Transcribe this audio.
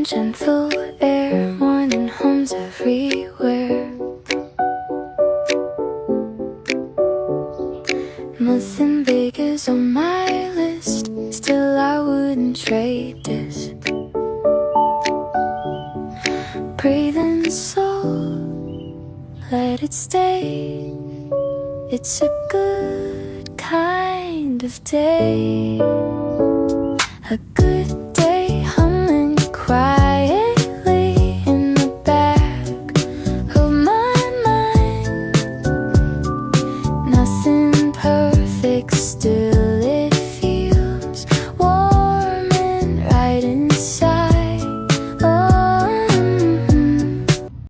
gentle air, morning homes everywhere. Nothing big is on my list, still I wouldn't trade this. Breathe in the soul, let it stay. It's a good kind of day, a good